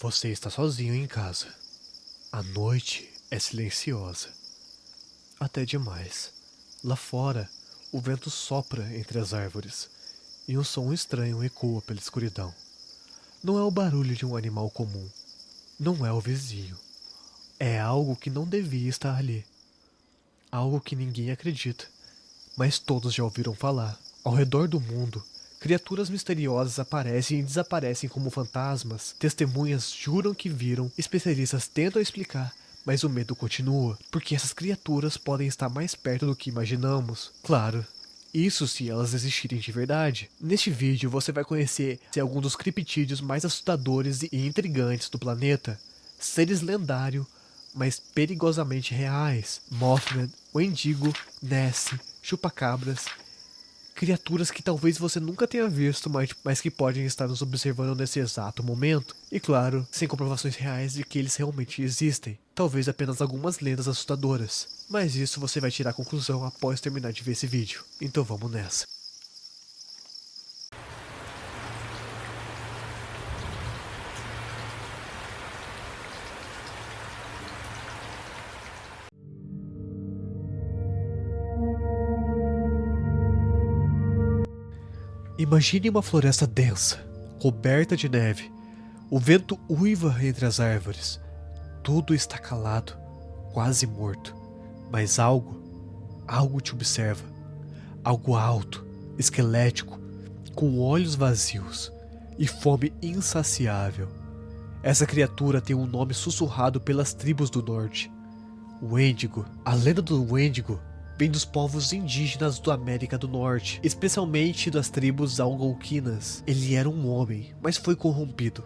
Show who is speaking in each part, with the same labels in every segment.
Speaker 1: Você está sozinho em casa. A noite é silenciosa. Até demais. Lá fora, o vento sopra entre as árvores e um som estranho ecoa pela escuridão. Não é o barulho de um animal comum. Não é o vizinho. É algo que não devia estar ali. Algo que ninguém acredita, mas todos já ouviram falar. Ao redor do mundo, criaturas misteriosas aparecem e desaparecem como fantasmas. Testemunhas juram que viram, especialistas tentam explicar, mas o medo continua, porque essas criaturas podem estar mais perto do que imaginamos. Claro, isso se elas existirem de verdade. Neste vídeo você vai conhecer alguns dos criptídeos mais assustadores e intrigantes do planeta. Seres lendários, mas perigosamente reais. Mothman, Wendigo, Nessie, Chupacabras. Criaturas que talvez você nunca tenha visto, mas que podem estar nos observando nesse exato momento. E claro, sem comprovações reais de que eles realmente existem. Talvez apenas algumas lendas assustadoras. Mas isso você vai tirar a conclusão após terminar de ver esse vídeo. Então vamos nessa. Imagine uma floresta densa, coberta de neve. O vento uiva entre as árvores. Tudo está calado, quase morto. Mas algo te observa. Algo alto, esquelético, com olhos vazios e fome insaciável. Essa criatura tem um nome sussurrado pelas tribos do norte. Wendigo. A lenda do Wendigo vem dos povos indígenas da América do Norte, especialmente das tribos algonquinas. Ele era um homem, mas foi corrompido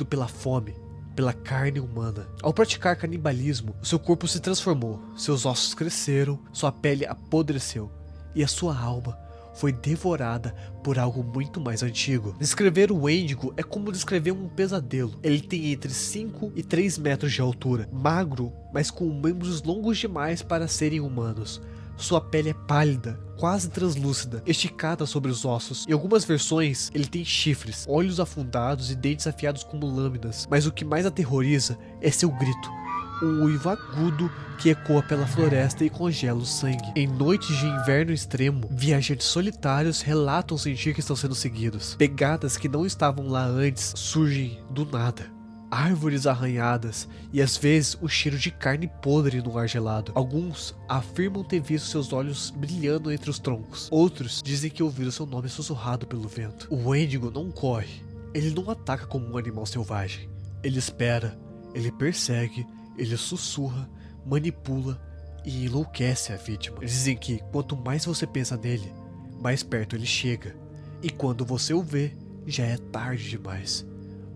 Speaker 1: pela fome, pela carne humana. Ao praticar canibalismo, seu corpo se transformou, seus ossos cresceram, sua pele apodreceu e a sua alma foi devorada por algo muito mais antigo. Descrever o Wendigo é como descrever um pesadelo. Ele tem entre 5 e 3 metros de altura, magro, mas com membros longos demais para serem humanos. Sua pele é pálida, quase translúcida, esticada sobre os ossos. Em algumas versões, ele tem chifres, olhos afundados e dentes afiados como lâminas. Mas o que mais aterroriza é seu grito. Um uivo agudo que ecoa pela floresta e congela o sangue. Em noites de inverno extremo, viajantes solitários relatam sentir que estão sendo seguidos. Pegadas que não estavam lá antes surgem do nada. Árvores arranhadas e às vezes o cheiro de carne podre no ar gelado. Alguns afirmam ter visto seus olhos brilhando entre os troncos. Outros dizem que ouviram seu nome sussurrado pelo vento. O Wendigo não corre. Ele não ataca como um animal selvagem. Ele espera, ele persegue, ele sussurra, manipula e enlouquece a vítima. Dizem que quanto mais você pensa nele, mais perto ele chega. E quando você o vê, já é tarde demais.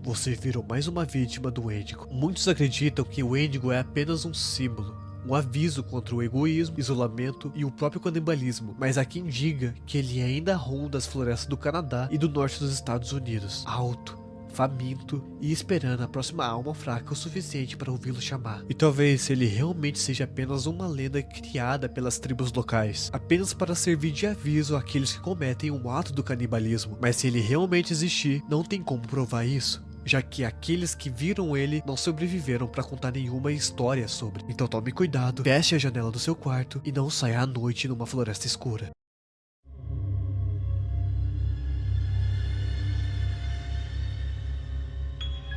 Speaker 1: Você virou mais uma vítima do Wendigo. Muitos acreditam que o Wendigo é apenas um símbolo, um aviso contra o egoísmo, isolamento e o próprio canibalismo. Mas há quem diga que ele ainda ronda as florestas do Canadá e do norte dos Estados Unidos, alto, faminto e esperando a próxima alma fraca o suficiente para ouvi-lo chamar. E talvez ele realmente seja apenas uma lenda criada pelas tribos locais, apenas para servir de aviso àqueles que cometem o ato do canibalismo. Mas se ele realmente existir, não tem como provar isso, já que aqueles que viram ele não sobreviveram para contar nenhuma história sobre. Então tome cuidado, feche a janela do seu quarto e não saia à noite numa floresta escura.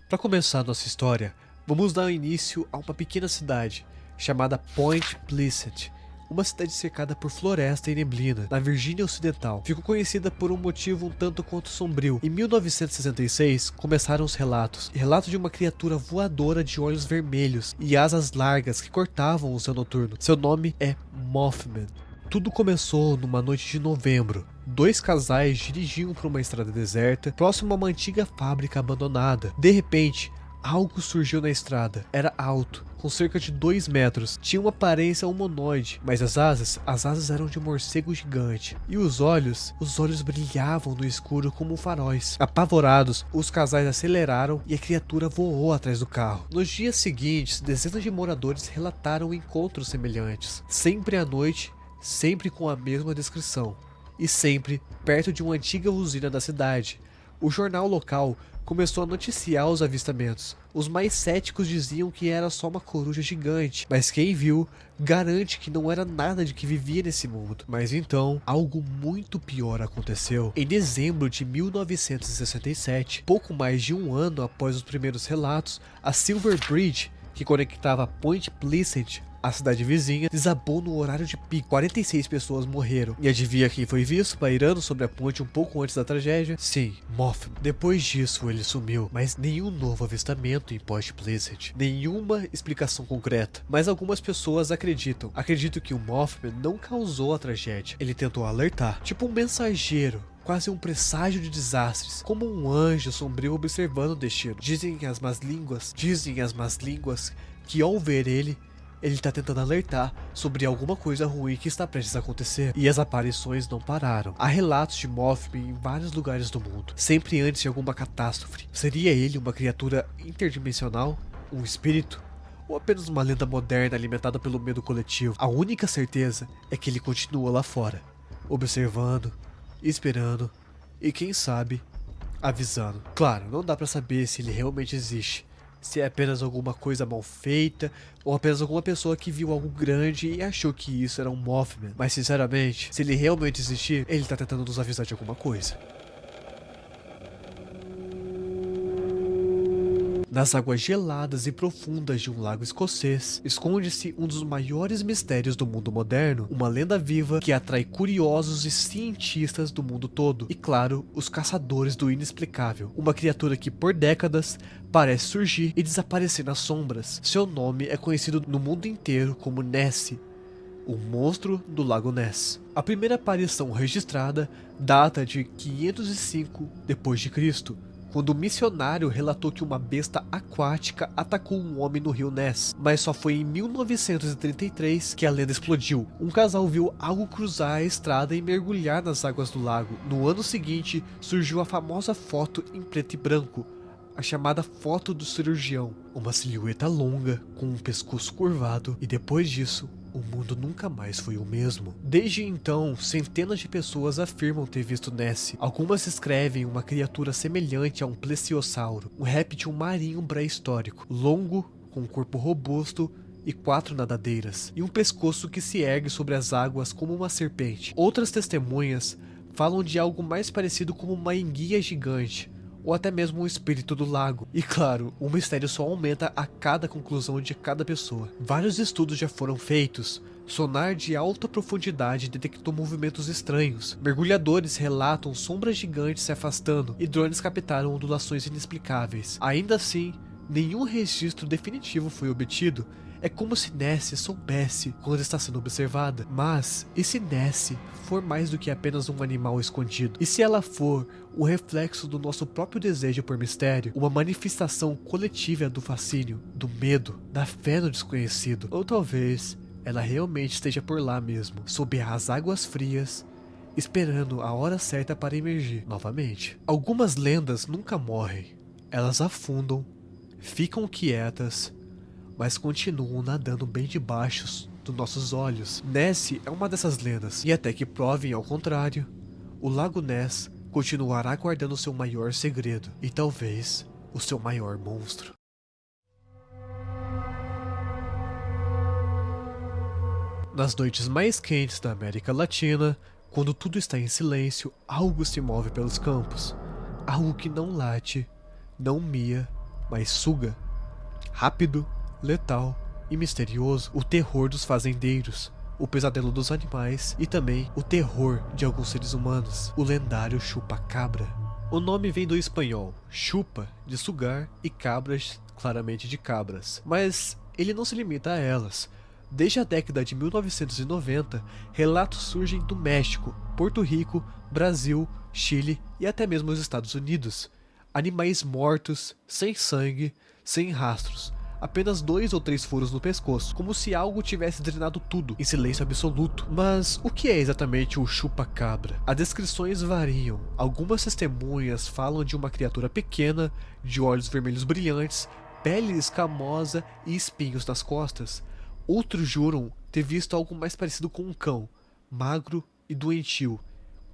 Speaker 1: Para começar nossa história, vamos dar início a uma pequena cidade chamada Point Pleasant, uma cidade cercada por floresta e neblina, na Virgínia Ocidental. Ficou conhecida por um motivo um tanto quanto sombrio. Em 1966, começaram os relatos de uma criatura voadora de olhos vermelhos e asas largas que cortavam o céu noturno. Seu nome é Mothman. Tudo começou numa noite de novembro. Dois casais dirigiam por uma estrada deserta, próximo a uma antiga fábrica abandonada. De repente, algo surgiu na estrada. Era alto, com cerca de 2 metros. Tinha uma aparência humanoide, mas as asas eram de um morcego gigante. E os olhos brilhavam no escuro como faróis. Apavorados, os casais aceleraram e a criatura voou atrás do carro. Nos dias seguintes, dezenas de moradores relataram encontros semelhantes. Sempre à noite, sempre com a mesma descrição. E sempre perto de uma antiga usina da cidade. O jornal local começou a noticiar os avistamentos. Os mais céticos diziam que era só uma coruja gigante, mas quem viu garante que não era nada de que vivia nesse mundo. Mas então, algo muito pior aconteceu. Em dezembro de 1967, pouco mais de um ano após os primeiros relatos, a Silver Bridge, que conectava Point Pleasant à cidade vizinha, desabou no horário de pico. 46 pessoas morreram. E adivinha quem foi visto pairando sobre a ponte um pouco antes da tragédia? Sim, Mothman. Depois disso ele sumiu, mas nenhum novo avistamento em Point Pleasant. Nenhuma explicação concreta. Mas algumas pessoas acreditam que o Mothman não causou a tragédia. Ele tentou alertar, tipo um mensageiro, quase um presságio de desastres, como um anjo sombrio observando o destino. Dizem as más línguas que ao ver ele tá tentando alertar sobre alguma coisa ruim que está prestes a acontecer. E as aparições não pararam. Há relatos de Mothman em vários lugares do mundo, sempre antes de alguma catástrofe. Seria ele uma criatura interdimensional? Um espírito? Ou apenas uma lenda moderna alimentada pelo medo coletivo? A única certeza é que ele continua lá fora, observando, esperando e quem sabe, avisando. Claro, não dá pra saber se ele realmente existe, se é apenas alguma coisa mal feita, ou apenas alguma pessoa que viu algo grande e achou que isso era um Mothman. Mas sinceramente, se ele realmente existir, ele tá tentando nos avisar de alguma coisa. Nas águas geladas e profundas de um lago escocês, esconde-se um dos maiores mistérios do mundo moderno, uma lenda viva que atrai curiosos e cientistas do mundo todo, e claro, os caçadores do inexplicável, uma criatura que por décadas parece surgir e desaparecer nas sombras. Seu nome é conhecido no mundo inteiro como Nessie, o monstro do Lago Ness. A primeira aparição registrada data de 505 d.C., quando um missionário relatou que uma besta aquática atacou um homem no rio Ness. Mas só foi em 1933 que a lenda explodiu. Um casal viu algo cruzar a estrada e mergulhar nas águas do lago. No ano seguinte, surgiu a famosa foto em preto e branco, a chamada foto do cirurgião. Uma silhueta longa, com um pescoço curvado, e depois disso, o mundo nunca mais foi o mesmo. Desde então, centenas de pessoas afirmam ter visto Nessie. Algumas descrevem uma criatura semelhante a um plesiosauro, um réptil marinho pré-histórico, longo, com um corpo robusto e 4 nadadeiras, e um pescoço que se ergue sobre as águas como uma serpente. Outras testemunhas falam de algo mais parecido com uma enguia gigante, ou até mesmo um espírito do lago. E claro, o mistério só aumenta a cada conclusão de cada pessoa. Vários estudos já foram feitos. Sonar de alta profundidade detectou movimentos estranhos. Mergulhadores relatam sombras gigantes se afastando e drones captaram ondulações inexplicáveis. Ainda assim, nenhum registro definitivo foi obtido. É como se Nessie soubesse quando está sendo observada. Mas, e se Nessie for mais do que apenas um animal escondido? E se ela for o reflexo do nosso próprio desejo por mistério? Uma manifestação coletiva do fascínio, do medo, da fé no desconhecido? Ou talvez ela realmente esteja por lá mesmo, sob as águas frias, esperando a hora certa para emergir novamente. Algumas lendas nunca morrem. Elas afundam, ficam quietas, mas continuam nadando bem debaixo dos nossos olhos. Nessie é uma dessas lendas, e até que provem ao contrário, o Lago Ness continuará guardando seu maior segredo, e talvez o seu maior monstro. Nas noites mais quentes da América Latina, quando tudo está em silêncio, algo se move pelos campos. Algo que não late, não mia, mas suga. Rápido, letal e misterioso, o terror dos fazendeiros, o pesadelo dos animais e também o terror de alguns seres humanos, o lendário chupa-cabra. O nome vem do espanhol, chupa, de sugar, e cabras, claramente de cabras. Mas ele não se limita a elas. Desde a década de 1990, relatos surgem do México, Porto Rico, Brasil, Chile e até mesmo os Estados Unidos. Animais mortos, sem sangue, sem rastros. Apenas 2 ou 3 furos no pescoço, como se algo tivesse drenado tudo, em silêncio absoluto. Mas o que é exatamente o chupa-cabra? As descrições variam. Algumas testemunhas falam de uma criatura pequena, de olhos vermelhos brilhantes, pele escamosa e espinhos nas costas. Outros juram ter visto algo mais parecido com um cão, magro e doentio,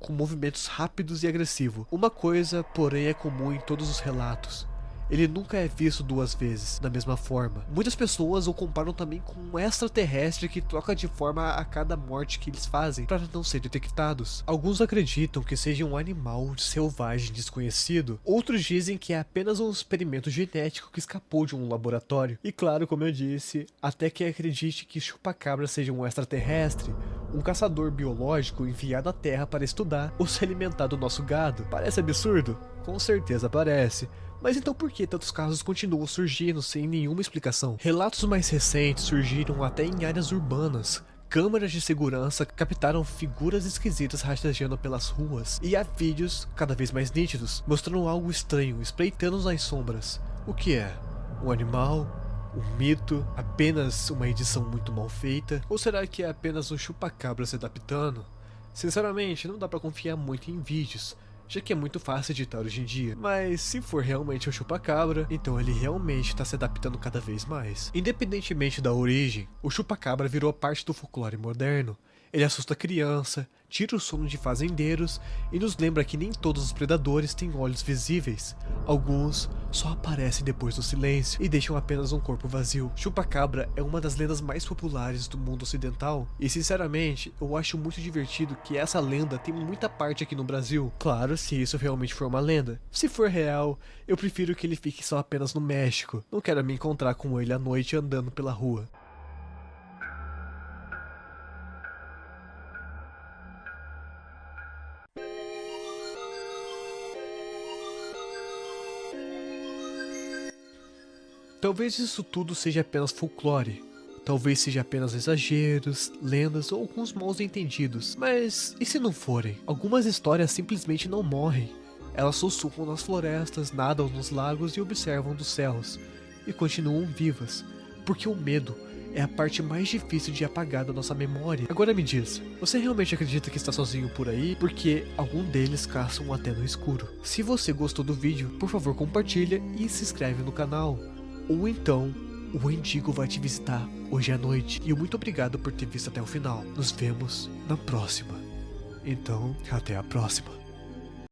Speaker 1: com movimentos rápidos e agressivos. Uma coisa, porém, é comum em todos os relatos: ele nunca é visto duas vezes, da mesma forma. Muitas pessoas o comparam também com um extraterrestre que troca de forma a cada morte que eles fazem para não ser detectados. Alguns acreditam que seja um animal selvagem desconhecido, outros dizem que é apenas um experimento genético que escapou de um laboratório. E claro, como eu disse, até que acredite que Chupacabra seja um extraterrestre, um caçador biológico enviado à Terra para estudar ou se alimentar do nosso gado. Parece absurdo? Com certeza parece. Mas então por que tantos casos continuam surgindo sem nenhuma explicação? Relatos mais recentes surgiram até em áreas urbanas. Câmeras de segurança captaram figuras esquisitas rastejando pelas ruas, e há vídeos cada vez mais nítidos, mostrando algo estranho espreitando nas sombras. O que é? Um animal? Um mito? Apenas uma edição muito mal feita? Ou será que é apenas um chupacabra se adaptando? Sinceramente, não dá pra confiar muito em vídeos, já que é muito fácil editar hoje em dia. Mas se for realmente um chupacabra, então ele realmente está se adaptando cada vez mais. Independentemente da origem, o chupacabra virou parte do folclore moderno. Ele assusta a criança, tira o sono de fazendeiros e nos lembra que nem todos os predadores têm olhos visíveis. Alguns só aparecem depois do silêncio e deixam apenas um corpo vazio. Chupacabra é uma das lendas mais populares do mundo ocidental e, sinceramente, eu acho muito divertido que essa lenda tem muita parte aqui no Brasil. Claro, se isso realmente for uma lenda. Se for real, eu prefiro que ele fique só apenas no México. Não quero me encontrar com ele à noite andando pela rua. Talvez isso tudo seja apenas folclore, talvez seja apenas exageros, lendas ou alguns mal entendidos, mas e se não forem? Algumas histórias simplesmente não morrem, elas sussurram nas florestas, nadam nos lagos e observam dos céus, e continuam vivas, porque o medo é a parte mais difícil de apagar da nossa memória. Agora me diz, você realmente acredita que está sozinho por aí? Porque algum deles caçam até no escuro. Se você gostou do vídeo, por favor compartilha e se inscreve no canal. Ou então, o Wendigo vai te visitar hoje à noite. E muito obrigado por ter visto até o final. Nos vemos na próxima. Então, até a próxima.